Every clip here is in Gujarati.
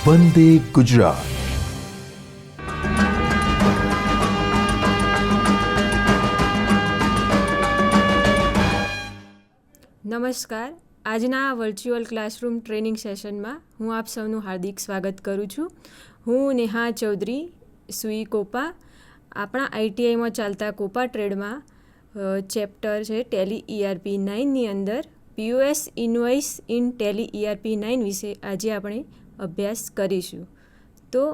વંદે ગુજરાત. નમસ્કાર. આજના વર્ચ્યુઅલ ક્લાસરૂમ ટ્રેનિંગ સેશનમાં હું આપ સૌનું હાર્દિક સ્વાગત કરું છું. હું નેહા ચૌધરી, સુઈ કોપા. આપણા આઈટીઆઈમાં ચાલતા કોપા ટ્રેડમાં ચેપ્ટર છે ટેલી ERP 9ની અંદર POS invoice in Tally ERP 9 વિશે આજે આપણે અભ્યાસ કરીશું. તો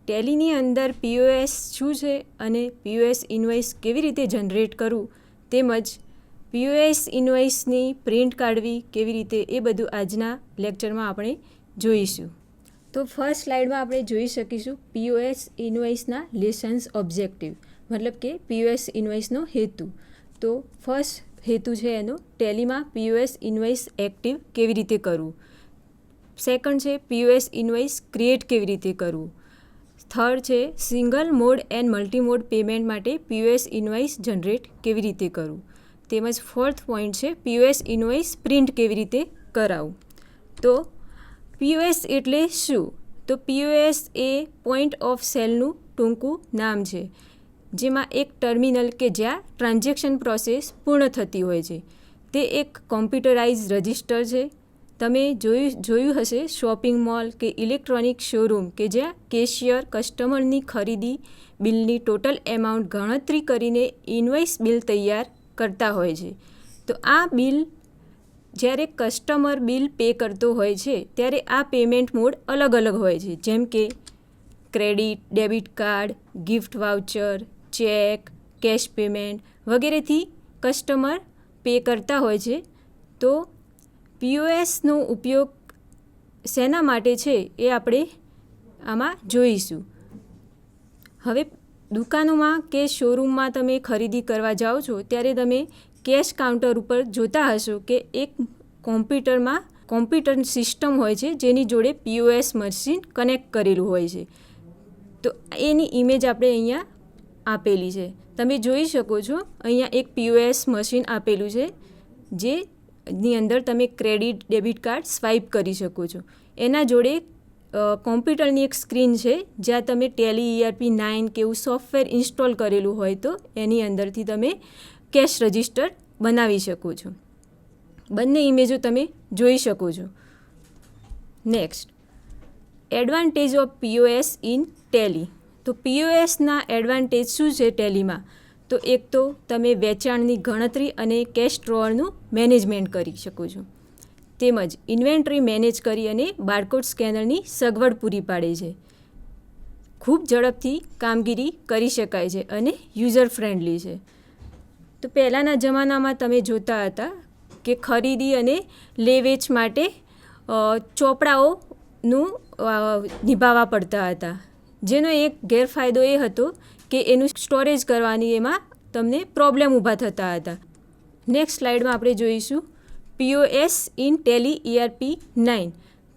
ટેલીની અંદર POS શું છે અને POS ઇનવોઇસ કેવી રીતે જનરેટ કરવું તેમજ POS ઇનવોઇસની પ્રિન્ટ કાઢવી કેવી રીતે એ બધું આજના લેક્ચરમાં આપણે જોઈશું. તો ફર્સ્ટ સ્લાઇડમાં આપણે જોઈ શકીશું POS ઇનવોઇસના લેસન્સ ઓબ્જેક્ટિવ, મતલબ કે POS ઇનવોઇસનો હેતુ. તો ફર્સ્ટ હેતુ છે એનો ટેલીમાં POS ઇનવોઇસ એક્ટિવ કેવી રીતે કરવું. સેકન્ડ છે POS ઇનવોઇસ ક્રિએટ કેવી રીતે કરવું. થર્ડ છે single mode and multi mode payment માટે POS ઇનવોઇસ જનરેટ કેવી રીતે કરવું. તેમજ ફોર્થ પોઈન્ટ છે POS ઇનવોઇસ પ્રિન્ટ કેવી રીતે કરાવવું. તો POS એટલે શું? તો POS એ પોઈન્ટ ઓફ સેલનું ટૂંકું નામ છે, જેમાં એક ટર્મિનલ કે જ્યાં ટ્રાન્ઝેક્શન પ્રોસેસ પૂર્ણ થતી હોય છે. તે એક કોમ્પ્યુટરાઇઝ રજિસ્ટર છે. તમે જોયું હશે શોપિંગ મોલ કે ઇલેક્ટ્રોનિક શોરૂમ કે જ્યાં કેશિયર કસ્ટમરની ખરીદી બિલની ટોટલ એમાઉન્ટ ગણતરી કરીને ઇનવોઇસ બિલ તૈયાર કરતા હોય છે. તો આ બિલ જ્યારે કસ્ટમર બિલ પે કરતો હોય છે ત્યારે આ પેમેન્ટ મોડ અલગ અલગ હોય છે, જેમ કે credit, debit card, gift voucher, check, cash payment વગેરેથી કસ્ટમર પે કરતા હોય છે. તો POSનો ઉપયોગ શેના માટે છે એ આપણે આમાં જોઈશું. હવે દુકાનોમાં કે શોરૂમમાં તમે ખરીદી કરવા જાઓ છો ત્યારે તમે કેશ કાઉન્ટર ઉપર જોતા હશો કે એક કોમ્પ્યુટર સિસ્ટમ હોય છે જેની જોડે POS મશીન કનેક્ટ કરેલું હોય છે. તો એની ઇમેજ આપણે અહીંયા આપેલી છે. તમે જોઈ શકો છો અહીંયા એક POS મશીન આપેલું છે જેની અંદર તમે ક્રેડિટ, ડેબિટ કાર્ડ સ્વાઇપ કરી શકો છો. એના જોડે કોમ્પ્યુટરની એક સ્ક્રીન છે જ્યાં તમે ટેલી ERP 9 કે એવું સોફ્ટવેર ઇન્સ્ટોલ કરેલું હોય તો એની અંદરથી તમે કેશ રજિસ્ટર બનાવી શકો છો. બંને ઇમેજો તમે જોઈ શકો છો. Next, advantage of POS in Tally. તો POSના એડવાન્ટેજ શું છે ટેલીમાં? તો એક તો તમે વેચાણની ગણતરી અને કેશ ડ્રોઅરનું મેનેજમેન્ટ કરી શકો છો. તેમજ ઇન્વેન્ટરી મેનેજ કરી અને બારકોડ સ્કેનરની સગવડ પૂરી પાડે છે. ખૂબ ઝડપથી કામગીરી કરી શકાય છે અને યુઝર ફ્રેન્ડલી છે. તો પહેલાંના જમાનામાં તમે જોતા હતા કે ખરીદી અને લે વેચ માટે ચોપડાઓનું નિભાવવા પડતા હતા, જેનો એક ગેરફાયદો એ હતો કે એનું સ્ટોરેજ કરવાની એમાં તમને પ્રોબ્લેમ ઊભા થતા હતા. નેક્સ્ટ સ્લાઇડમાં આપણે જોઈશું POS ઇન ટેલી ERP 9.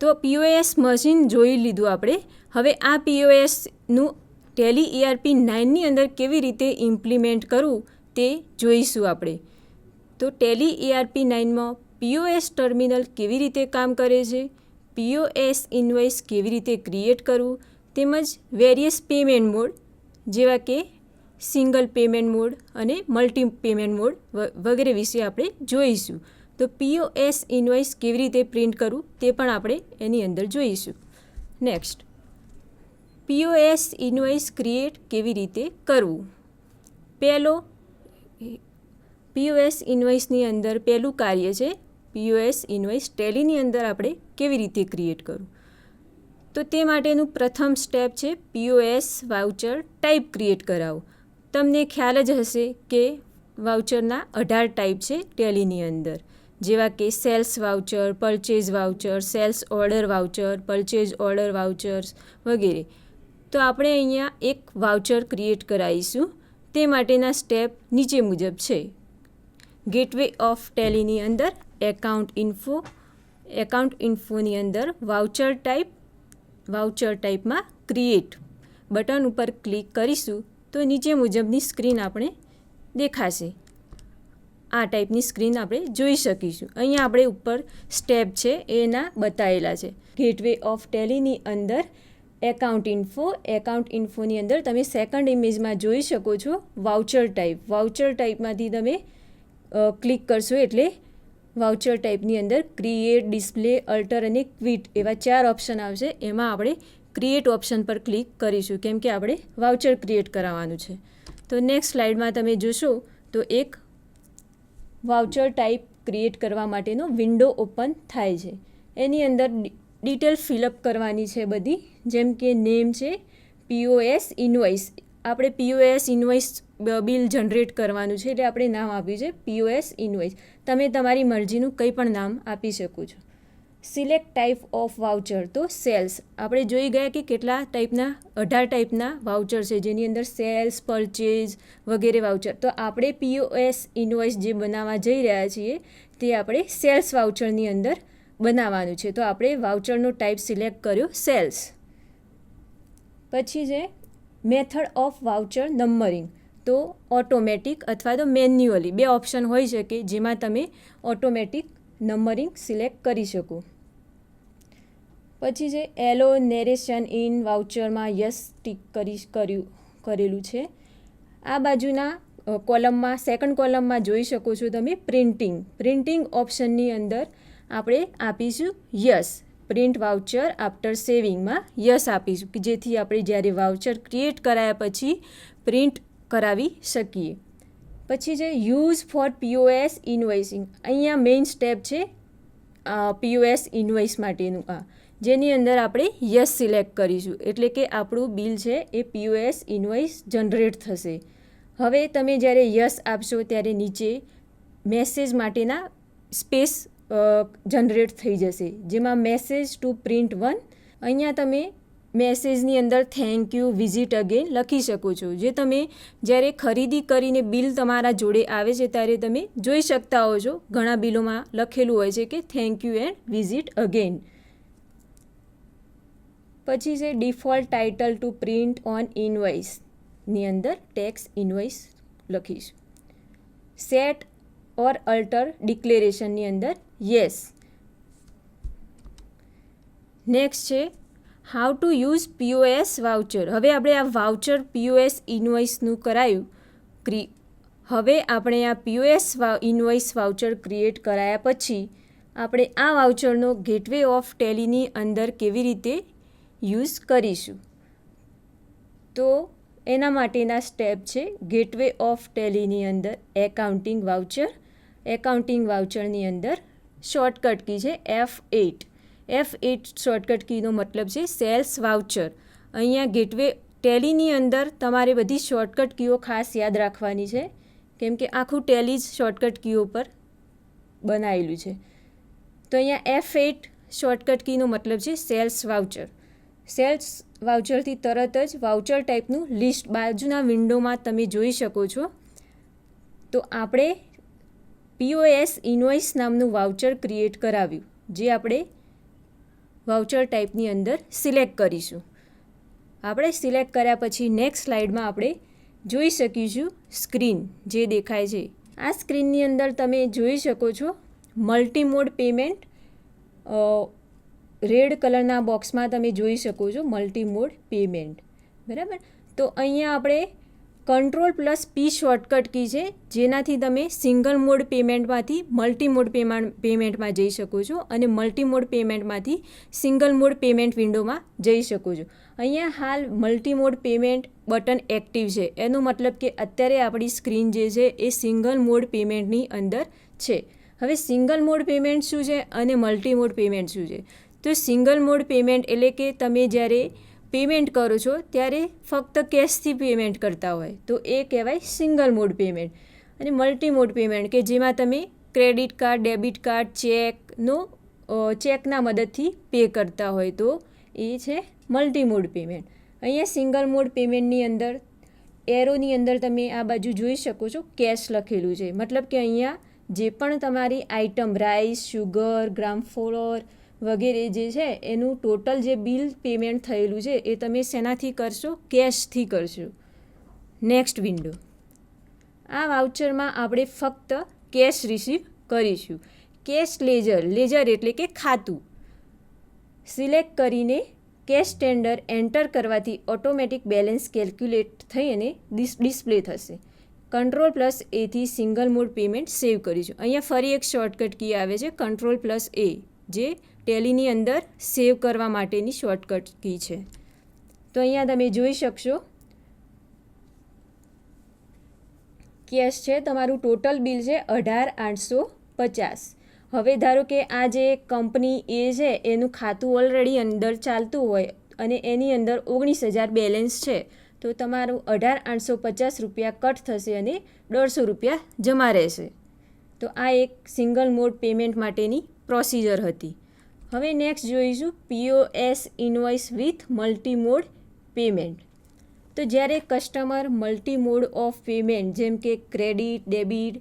તો POS મશીન જોઈ લીધું આપણે. હવે આ POSનું ટેલી ERP 9ની અંદર કેવી રીતે ઇમ્પ્લિમેન્ટ કરવું તે જોઈશું આપણે. તો ટેલી ERP 9માં POS ટર્મિનલ કેવી રીતે કામ કરે છે, POS ઇનવોઇસ કેવી રીતે ક્રિએટ કરવું, તેમજ વેરિયસ પેમેન્ટ મોડ જેવા કે સિંગલ પેમેન્ટ મોડ અને મલ્ટી પેમેન્ટ મોડ વગેરે વિશે આપણે જોઈશું. તો POS ઇનવોઇસ કેવી રીતે પ્રિન્ટ કરવું તે પણ આપણે એની અંદર જોઈશું. નેક્સ્ટ, POS ઇનવોઇસ ક્રિએટ કેવી રીતે કરવું. પહેલો POS ઇનવોઇસની અંદર પહેલું કાર્ય છે POS ઇનવોઇસ ટેલીની અંદર આપણે કેવી રીતે ક્રિએટ કરવું. તો તે માટેનું પ્રથમ સ્ટેપ છે POS વાઉચર ટાઈપ ક્રિએટ કરાવવું. તમને ખ્યાલ જ હશે કે વાઉચરના 18 ટાઈપ છે ટેલીની અંદર, જેવા કે sales voucher, purchase voucher, sales order voucher, purchase order vouchers વગેરે. તો આપણે અહીંયા એક વાઉચર ક્રિએટ કરાવીશું. તે માટેના સ્ટેપ નીચે મુજબ છે. ગેટવે ઓફ ટેલીની અંદર એકાઉન્ટ ઇન્ફોની અંદર વાઉચર ટાઈપમાં ક્રિએટ બટન ઉપર ક્લિક કરીશું તો નીચે મુજબની સ્ક્રીન આપણે દેખાશે. આ ટાઈપની સ્ક્રીન આપણે જોઈ શકીશું. અહીંયા આપણે ઉપર સ્ટેપ છે એના બતાવેલા છે. ગેટવે ઓફ ટેલીની અંદર એકાઉન્ટ ઇન્ફોની અંદર તમે સેકન્ડ ઇમેજમાં જોઈ શકો છો વાઉચર ટાઈપમાંથી તમે ક્લિક કરશો એટલે વાઉચર ટાઈપની અંદર ક્રિએટ, ડિસ્પ્લે, અલ્ટર અને ક્વિટ એવા 4 ઓપ્શન આવશે. એમાં આપણે ક્રિએટ ઓપ્શન પર ક્લિક કરીશું કેમ કે આપણે વાઉચર ક્રિએટ કરાવવાનું છે. તો નેક્સ્ટ સ્લાઇડમાં તમે જોશો તો એક વાઉચર ટાઈપ ક્રિએટ કરવા માટેનો વિન્ડો ઓપન થાય છે. એની અંદર ડિટેલ ફિલઅપ કરવાની છે બધી, જેમ કે નેમ છે, POS ઇન્વોઇસ, આપણે POS ઇન્વોઇસ બિલ જનરેટ કરવાનું છે એટલે આપણે નામ આપ્યું છે POS ઇન્વોઇસ. તમે તમારી મરજીનું કંઈ પણ નામ આપી શકો છો. સિલેક્ટ ટાઈપ ઓફ વાઉચર, તો સેલ્સ, આપણે જોઈ ગયા કે કેટલા ટાઈપના 18 ટાઈપના વાઉચર છે જેની અંદર સેલ્સ, પરચેઝ વગેરે વાઉચર. તો આપણે POS ઇન્વોઇસ જે બનાવવા જઈ રહ્યા છીએ તે આપણે સેલ્સ વાઉચરની અંદર બનાવવાનું છે. તો આપણે વાઉચરનો ટાઈપ સિલેક્ટ કર્યો સેલ્સ. પછી છે મેથડ ઓફ વાઉચર નંબરિંગ, તો ઓટોમેટિક અથવા તો મેન્યુઅલી 2 ઓપ્શન હોઈ શકે જેમાં તમે ઓટોમેટિક નંબરિંગ સિલેક્ટ કરી શકો. પછી છે એલો નેરેશન ઇન વાઉચરમાં યસ ટીક કરેલું છે. આ બાજુના કોલમમાં સેકન્ડ કોલમમાં જોઈ શકો છો તમે પ્રિન્ટિંગ ઓપ્શનની અંદર આપણે આપીશું યસ, પ્રિન્ટ વાઉચર આફ્ટર સેવિંગમાં યસ આપીશું કે જેથી આપણે જ્યારે વાઉચર ક્રિએટ કરાયા પછી પ્રિન્ટ કરાવી શકીએ. પછી છે યુઝ ફોર POS ઇન્વોઇસિંગ, અહીંયા મેઇન સ્ટેપ છે POS ઇન્વોઇસ માટેનું જેની અંદર આપણે યસ સિલેક્ટ કરીશું એટલે કે આપણું બિલ છે એ POS ઇન્વોઇસ જનરેટ થશે. હવે તમે જ્યારે યસ આપશો ત્યારે નીચે મેસેજ માટેના સ્પેસ જનરેટ થઈ જશે જેમાં મેસેજ ટુ પ્રિન્ટ 1, અહીંયા તમે મેસેજની અંદર થેન્ક યુ, વિઝિટ અગેન લખી શકો છો. જે તમે જ્યારે ખરીદી કરીને બિલ તમારા જોડે આવે છે ત્યારે તમે જોઈ શકતા હો છો ઘણા બિલોમાં લખેલું હોય છે કે thank you and visit again. પછી છે default title to print on ઇન્વોઇસની અંદર ટેક્સ ઇન્વોઇસ લખીશું. સેટ ઓર અલ્ટર ડિક્લેરેશનની અંદર યસ. નેક્સ્ટ છે how to use POS voucher. હવે આપણે આ વાઉચર POS ઇન્વોઇસનું કરાયું. હવે આપણે આ POS ઇન્વોઇસ વાઉચર ક્રિએટ કરાયા પછી આપણે આ વાઉચરનો ગેટવે ઓફ ટેલીની અંદર કેવી રીતે યુઝ કરીશું. તો એના માટેના સ્ટેપ છે ગેટવે ઓફ ટેલીની અંદર એકાઉન્ટિંગ વાઉચરની અંદર શોર્ટકટ કી છે F8 શોર્ટકટ કીનો મતલબ છે સેલ્સ વાઉચર. અહીંયા ગેટવે ટેલીની અંદર તમારે બધી શોર્ટકટ કીઓ ખાસ યાદ રાખવાની છે કેમ કે આખું ટેલી જ શોર્ટકટ કીઓ પર બનાવેલું છે. તો અહીંયા F8 શોર્ટકટ કીનો મતલબ છે સેલ્સ વાઉચર. સેલ્સ વાઉચરથી તરત જ વાઉચર ટાઈપનું લિસ્ટ બાજુના વિન્ડોમાં તમે જોઈ શકો છો. તો આપણે POS ઇન્વોઇસ નામનું વાઉચર ક્રિએટ કરાવ્યું જે આપણે વાઉચર ટાઈપની અંદર સિલેક્ટ કરીશું. આપણે સિલેક્ટ કર્યા પછી નેક્સ્ટ સ્લાઇડમાં આપણે જોઈ શકીશું સ્ક્રીન જે દેખાય છે. આ સ્ક્રીનની અંદર તમે જોઈ શકો છો મલ્ટીમોડ પેમેન્ટ, રેડ કલરના બોક્સમાં તમે જોઈ શકો છો મલ્ટીમોડ પેમેન્ટ, બરાબર. તો અહીંયા આપણે Ctrl+P શોર્ટકટ કી છે જેનાથી તમે સિંગલ મોડ પેમેન્ટમાંથી મલ્ટીમોડ પેમેન્ટમાં જઈ શકો છો અને મલ્ટીમોડ પેમેન્ટમાંથી સિંગલ મોડ પેમેન્ટ વિન્ડોમાં જઈ શકો છો. અહીંયા હાલ મલ્ટીમોડ પેમેન્ટ બટન એક્ટિવ છે, એનો મતલબ કે અત્યારે આપણી સ્ક્રીન જે છે એ સિંગલ મોડ પેમેન્ટની અંદર છે. હવે સિંગલ મોડ પેમેન્ટ શું છે અને મલ્ટીમોડ પેમેન્ટ શું છે? તો સિંગલ મોડ પેમેન્ટ એટલે કે તમે જ્યારે પેમેન્ટ કરો છો ત્યારે ફક્ત કેશથી પેમેન્ટ કરતા હોય તો એ કહેવાય સિંગલ મોડ પેમેન્ટ. અને મલ્ટીમોડ પેમેન્ટ કે જેમાં તમે ક્રેડિટ કાર્ડ, ડેબિટ કાર્ડ, ચેકના મદદથી પે કરતા હોય તો એ છે મલ્ટીમોડ પેમેન્ટ. અહીંયા સિંગલ મોડ પેમેન્ટની અંદર એરોની અંદર તમે આ બાજુ જોઈ શકો છો કેશ લખેલું છે, મતલબ કે અહીંયા જે પણ તમારી આઇટમ રાઈસ, શુગર, ગ્રામ ફ્લોર વગેરે જે છે એનું ટોટલ જે બિલ પેમેન્ટ થયેલું છે એ તમે શેનાથી કરશો? કેશથી કરશો. Next window. આ વાઉચરમાં આપણે ફક્ત કેશ રિસીવ કરીશું. કેશ લેજર એટલે કે ખાતું સિલેક્ટ કરીને કેશ ટેન્ડર એન્ટર કરવાથી ઓટોમેટિક બેલેન્સ કેલ્ક્યુલેટ થઈ અને ડિસ્પ્લે થશે. Ctrl+Aથી સિંગલ મોડ પેમેન્ટ સેવ કરીશું. અહીંયા ફરી એક શોર્ટકટ કી આવે છે Ctrl+A, જે ટેલીની અંદર સેવ કરવા માટેની શોર્ટકટ કી છે. તો અહીંયા તમે જોઈ શકશો કેશ છે, તમારું ટોટલ બિલ છે 18,850. હવે ધારો કે આ જે કંપની એ છે એનું ખાતું ઓલરેડી અંદર ચાલતું હોય અને એની અંદર 19,000 બેલેન્સ છે, તો તમારું 18,850 રૂપિયા કટ થશે અને 150 રૂપિયા જમા રહેશે. તો આ એક સિંગલ મોડ પેમેન્ટ માટેની પ્રોસિજર હતી. હવે નેક્સ્ટ જોઈશું POS invoice with multi mode payment. તો જ્યારે customer multi mode of payment જેમ કે credit, debit,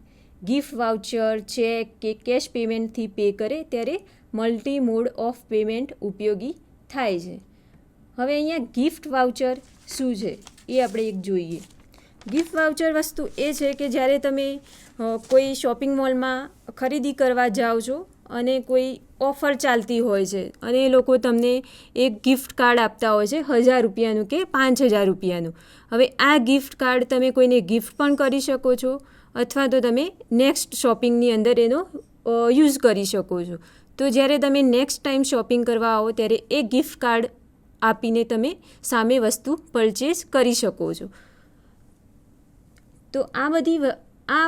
gift voucher, check કે કેશ પેમેન્ટથી પે કરે ત્યારે મલ્ટી મોડ ઓફ પેમેન્ટ ઉપયોગી થાય છે. હવે અહીંયા ગિફ્ટ વાઉચર શું છે એ આપણે એક જોઈએ. ગિફ્ટ વાઉચર વસ્તુ એ છે કે જ્યારે તમે કોઈ શોપિંગ મોલમાં ખરીદી કરવા જાઓ છો અને કોઈ ઓફર ચાલતી હોય છે અને એ લોકો તમને એક ગિફ્ટ કાર્ડ આપતા હોય છે 1,000 રૂપિયાનું કે 5,000 રૂપિયાનું. હવે આ ગિફ્ટ કાર્ડ તમે કોઈને ગિફ્ટ પણ કરી શકો છો અથવા તો તમે નેક્સ્ટ શોપિંગની અંદર એનો યુઝ કરી શકો છો. તો જ્યારે તમે નેક્સ્ટ ટાઈમ શોપિંગ કરવા આવો ત્યારે એ ગિફ્ટ કાર્ડ આપીને તમે સામે વસ્તુ પરચેસ કરી શકો છો. તો આ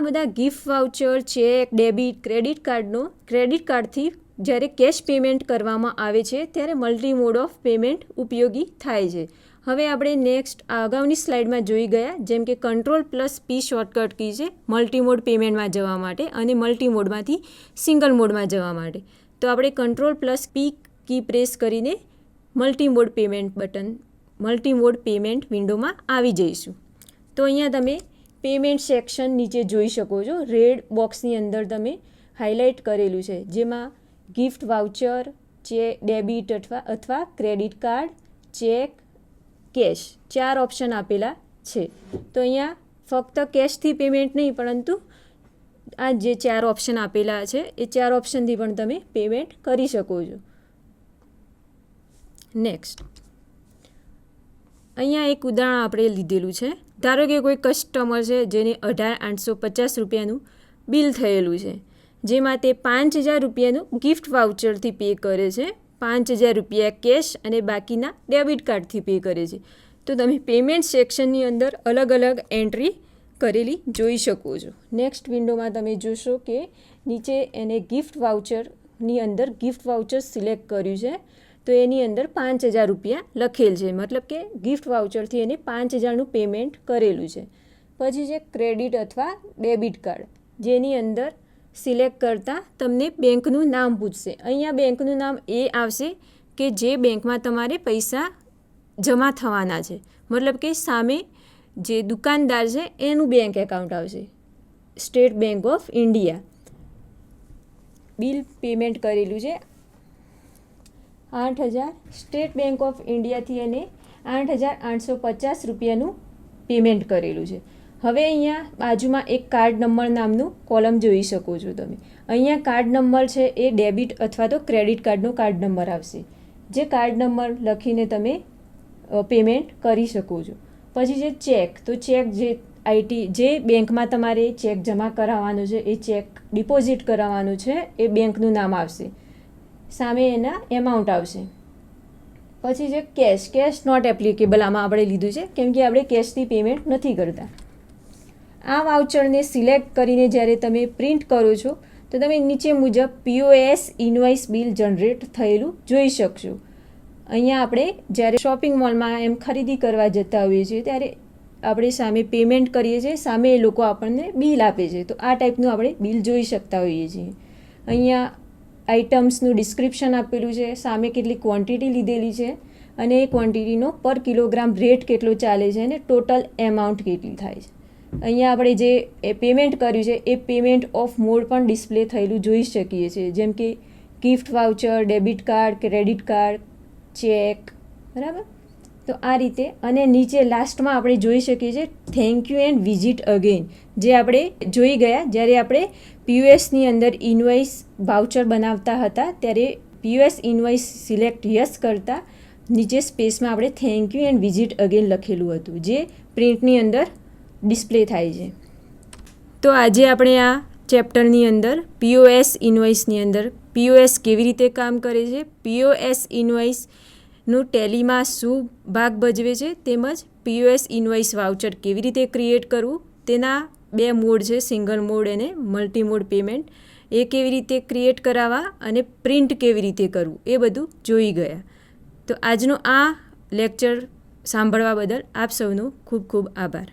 બધા gift voucher, check, debit, credit કાર્ડથી જ્યારે કેશ પેમેન્ટ કરવામાં આવે છે ત્યારે મલ્ટી મોડ ઓફ પેમેન્ટ ઉપયોગી થાય છે. હવે આપણે નેક્સ્ટ અગાઉની સ્લાઇડમાં જોઈ ગયા જેમ કે Ctrl+P શોર્ટકટ કી છે મલ્ટી મોડ પેમેન્ટમાં જવા માટે અને મલ્ટી મોડમાંથી સિંગલ મોડમાં જવા માટે. તો આપણે Ctrl+P કી પ્રેસ કરીને મલ્ટી મોડ પેમેન્ટ વિન્ડોમાં આવી જઈશું. તો અહીંયા તમે પેમેન્ટ સેક્શન નીચે જોઈ શકો છો. રેડ બોક્સની અંદર તમે હાઇલાઇટ કરેલું છે જેમાં ગિફ્ટ વાઉચર, ડેબિટ અથવા credit card, cheque, cash 4 option આપેલા છે. તો અહીંયા ફક્ત કેશથી પેમેન્ટ નહીં પરંતુ આ જે 4 ઓપ્શન આપેલા છે એ 4 ઓપ્શનથી પણ તમે પેમેન્ટ કરી શકો છો. નેક્સ્ટ અહીંયા એક ઉદાહરણ આપણે લીધેલું છે. ધારો કે કોઈ કસ્ટમર છે જેને 18,850 રૂપિયાનું બિલ થયેલું છે જેમાં તે 5,000 રૂપિયાનું ગિફ્ટ વાઉચરથી પે કરે છે, 5,000 રૂપિયા કેશ અને બાકીના ડેબિટ કાર્ડથી પે કરે છે. તો તમે પેમેન્ટ સેક્શનની અંદર અલગ અલગ એન્ટ્રી કરેલી જોઈ શકો છો. નેક્સ્ટ વિન્ડોમાં તમે જોશો કે નીચે એને ગિફ્ટ વાઉચરની અંદર ગિફ્ટ વાઉચર સિલેક્ટ કર્યું છે તો એની અંદર 5,000 રૂપિયા લખેલ છે, મતલબ કે ગિફ્ટ વાઉચરથી એને 5,000નું પેમેન્ટ કરેલું છે. પછી છે ક્રેડિટ અથવા ડેબિટ કાર્ડ, જેની અંદર સિલેક્ટ કરતાં તમને બેંકનું નામ પૂછશે. અહીંયા બેંકનું નામ એ આવશે કે જે બેંકમાં તમારે પૈસા જમા થવાના છે, મતલબ કે સામે જે દુકાનદાર છે એનું બેંક એકાઉન્ટ આવશે. State bank of India. Bill payment કરેલું છે 8,000. સ્ટેટ બેંક ઓફ ઇન્ડિયાથી એને 8,850 રૂપિયાનું પેમેન્ટ કરેલું છે. હવે અહીંયા બાજુમાં એક કાર્ડ નંબર નામનું કોલમ જોઈ શકો છો તમે. અહીંયા કાર્ડ નંબર છે એ ડેબિટ અથવા તો ક્રેડિટ કાર્ડનો કાર્ડ નંબર આવશે, જે કાર્ડ નંબર લખીને તમે પેમેન્ટ કરી શકો છો. પછી છે ચેક. તો ચેક જે બેંકમાં તમારે ચેક જમા કરાવવાનો છે એ ચેક ડિપોઝિટ કરાવવાનું છે એ બેંકનું નામ આવશે, સામે એના એમાઉન્ટ આવશે. પછી છે કેશ નોટ એપ્લિકેબલ આમાં આપણે લીધું છે કેમ કે આપણે કેશથી પેમેન્ટ નથી કરતા. આ વાઉચરને સિલેક્ટ કરીને જ્યારે તમે પ્રિન્ટ કરો છો તો તમે નીચે મુજબ POS ઇનવોઇસ બિલ જનરેટ થયેલું જોઈ શકશો. અહીંયા આપણે જ્યારે શોપિંગ મોલમાં એમ ખરીદી કરવા જતા હોઈએ છીએ ત્યારે આપણે સામે પેમેન્ટ કરીએ છીએ, સામે એ લોકો આપણને બિલ આપે છે. તો આ ટાઈપનું આપણે બિલ જોઈ શકતા હોઈએ છીએ. અહીંયા આઇટમ્સનું ડિસ્ક્રિપ્શન આપેલું છે, સામે કેટલી ક્વોન્ટિટી લીધેલી છે અને એ ક્વોન્ટિટીનો પર કિલોગ્રામ રેટ કેટલો ચાલે છે અને ટોટલ એમાઉન્ટ કેટલી થાય છે. અહીંયા આપણે જે પેમેન્ટ કર્યું છે એ પેમેન્ટ ઓફ મોડ પણ ડિસ્પ્લે થયેલું જોઈ શકીએ છીએ, જેમ કે gift voucher, debit card, credit card, check, બરાબર. તો આ રીતે અને નીચે લાસ્ટમાં આપણે જોઈ શકીએ છીએ thank you and visit again, જે આપણે જોઈ ગયા જ્યારે આપણે POSની અંદર ઇનવોઇસ વાઉચર બનાવતા હતા ત્યારે POS ઇનવોઇસ સિલેક્ટ યસ કરતાં નીચે સ્પેસમાં આપણે thank you and visit again લખેલું હતું, જે પ્રિન્ટની અંદર ડિસ્પ્લે થાય છે. તો આજે આપણે આ ચેપ્ટરની અંદર POS ઇન્વોઇસની અંદર POS કેવી રીતે કામ કરે છે, POS ઇન્વોઇસનું ટેલીમાં શું ભાગ ભજવે છે, તેમજ POS ઇન્વોઇસ વાઉચર કેવી રીતે ક્રિએટ કરવું, તેના 2 મોડ છે, સિંગલ મોડ અને મલ્ટી મોડ પેમેન્ટ, એ કેવી રીતે ક્રિએટ કરાવવા અને પ્રિન્ટ કેવી રીતે કરવું, એ બધું જોઈ ગયા. તો આજનો આ લેક્ચર સાંભળવા બદલ આપ સૌનો ખૂબ ખૂબ આભાર.